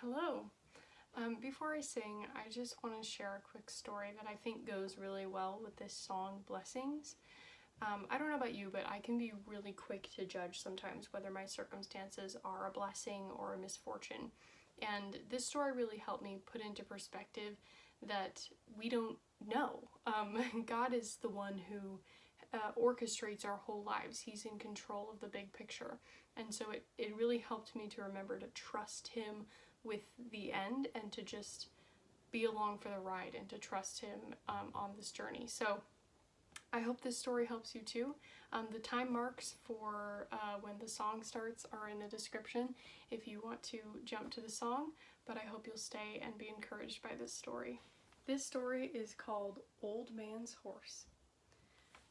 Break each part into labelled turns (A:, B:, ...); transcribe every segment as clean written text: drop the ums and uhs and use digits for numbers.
A: Hello. Before I sing, I just want to share a quick story that I think goes really well with this song, Blessings. I don't know about you, but I can be really quick to judge sometimes whether my circumstances are a blessing or a misfortune. And this story really helped me put into perspective that we don't know. God is the one who orchestrates our whole lives. He's in control of the big picture. And so it really helped me to remember to trust Him with the end and to just be along for the ride and to trust Him on this journey. So I hope this story helps you too. The time marks for when the song starts are in the description if you want to jump to the song, but I hope you'll stay and be encouraged by this story. This story is called Old Man's Horse.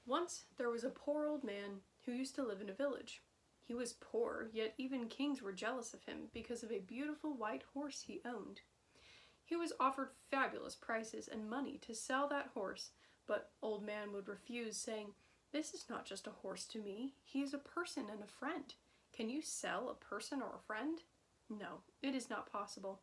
A: Once there was a poor old man who used to live in a village. He was poor, yet even kings were jealous of him because of a beautiful white horse he owned. He was offered fabulous prices and money to sell that horse, but Old Man would refuse, saying, "This is not just a horse to me. He is a person and a friend. Can you sell a person or a friend? No, it is not possible."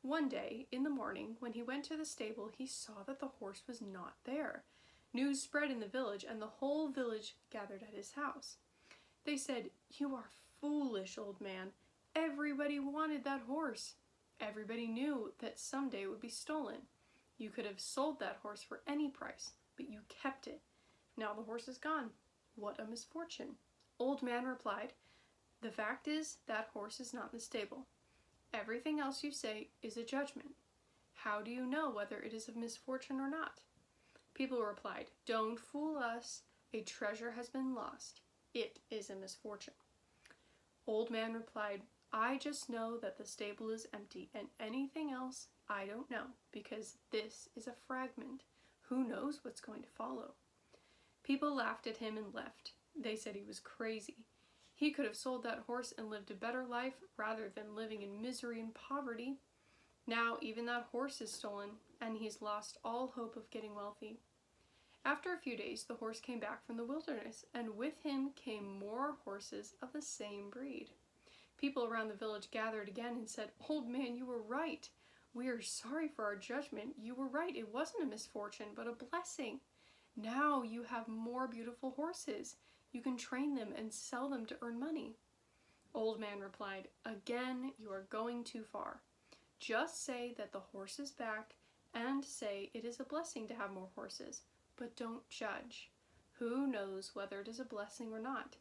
A: One day, in the morning, when he went to the stable, he saw that the horse was not there. News spread in the village, and the whole village gathered at his house. They said, "You are foolish, old man. Everybody wanted that horse. Everybody knew that someday it would be stolen. You could have sold that horse for any price, but you kept it. Now the horse is gone. What a misfortune." Old Man replied, "The fact is, that horse is not in the stable. Everything else you say is a judgment. How do you know whether it is a misfortune or not?" People replied, "Don't fool us. A treasure has been lost. It is a misfortune." Old Man replied, "I just know that the stable is empty, and anything else I don't know, because this is a fragment. Who knows what's going to follow?" People laughed at him and left. They said he was crazy. He could have sold that horse and lived a better life rather than living in misery and poverty. Now even that horse is stolen, and he's lost all hope of getting wealthy. After a few days, the horse came back from the wilderness, and with him came more horses of the same breed. People around the village gathered again and said, "Old Man, you were right. We are sorry for our judgment. You were right. It wasn't a misfortune, but a blessing. Now you have more beautiful horses. You can train them and sell them to earn money." Old Man replied, "Again, you are going too far. Just say that the horse is back and say it is a blessing to have more horses. But don't judge. Who knows whether it is a blessing or not?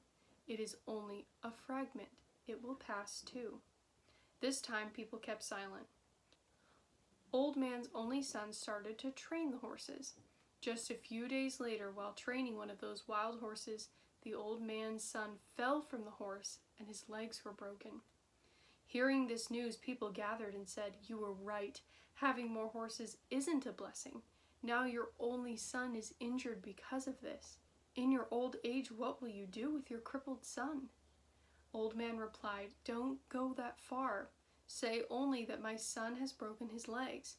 A: It is only a fragment. It will pass too." This time people kept silent. Old Man's only son started to train the horses. Just a few days later, while training one of those wild horses, the old man's son fell from the horse and his legs were broken. Hearing this news, people gathered and said, "You were right. Having more horses isn't a blessing. Now your only son is injured because of this. In your old age, what will you do with your crippled son?" Old Man replied, "Don't go that far. Say only that my son has broken his legs.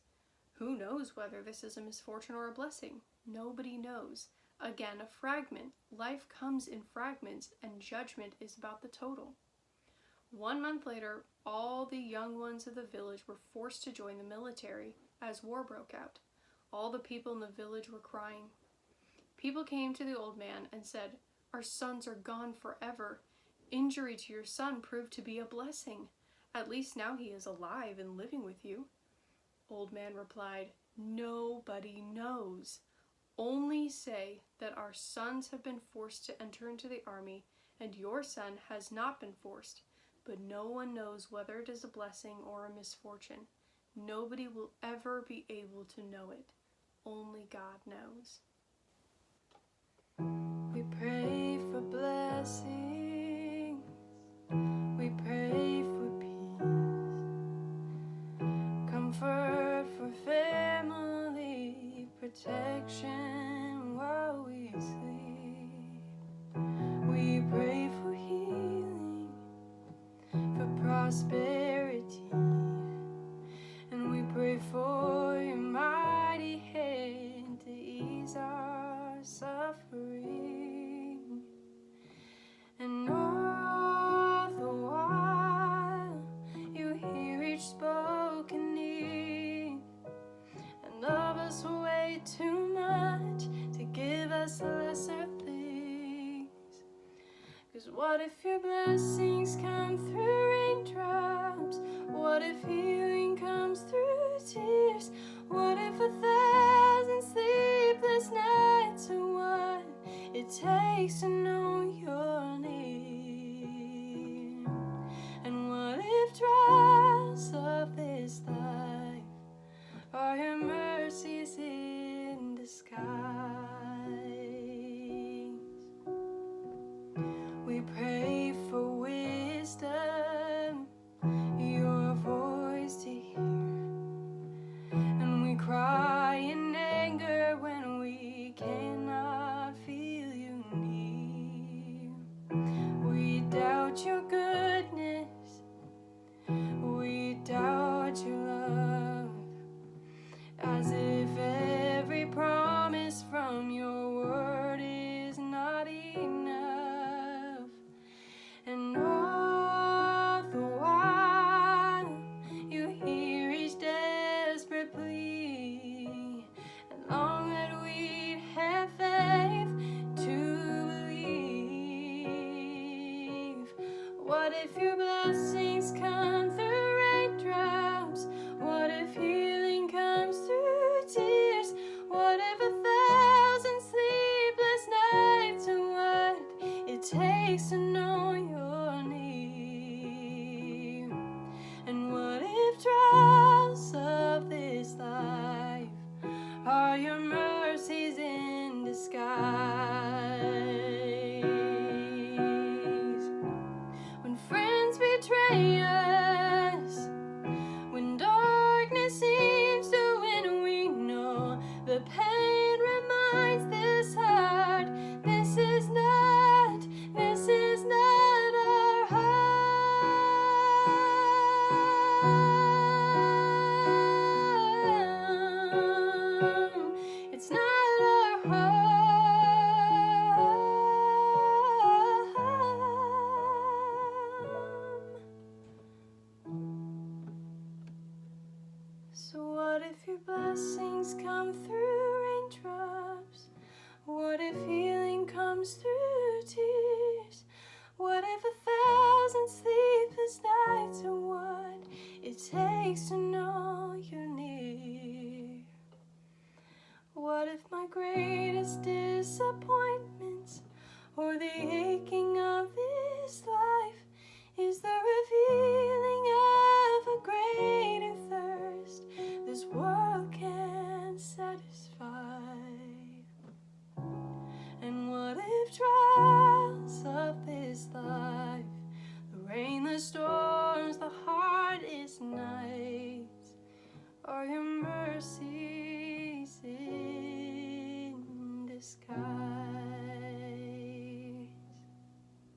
A: Who knows whether this is a misfortune or a blessing? Nobody knows. Again, a fragment. Life comes in fragments, and judgment is about the total." 1 month later, all the young ones of the village were forced to join the military as war broke out. All the people in the village were crying. People came to the old man and said, "Our sons are gone forever. Injury to your son proved to be a blessing. At least now he is alive and living with you." Old Man replied, "Nobody knows. Only say that our sons have been forced to enter into the army, and your son has not been forced, but no one knows whether it is a blessing or a misfortune. Nobody will ever be able to know it. Only God knows."
B: We pray for blessings. We pray for peace. Comfort for family. Protection while we sleep. We pray for healing. For prosperity. And we pray for your mighty hand to ease our suffering. it too much to give us lesser things? 'Cause what if your blessings come through raindrops? What if healing comes through tears? What if 1,000 sleepless nights are what it takes to know your name? And what if trials of this life are your mercies in disguise? We pray for wisdom, your voice to hear, and we cry in anger when we cannot feel you near. We doubt your goodness, we doubt your love, as if every promise from your word is not enough. And all the while you hear each desperate plea, and long that we'd have faith to believe. What if your blessings come through raindrops? What if healing comes through tears? What if 1,000 sleepless nights are what it takes to know your name? And what if trials of this life are your mercies in disguise? When friends betray us, when darkness seems to win, we know the pain reminds this heart, this is not our home. It's not our home. So what if your blessings come through raindrops? What if healing comes through tears? What if 1,000 sleepless nights are what it takes to know you're near? What if my greatest disappointments or the aching of this life is the revealing of a greater thirst this world can't satisfy? And what if trials of this life, the rain, the storms, the hardest nights, are your mercy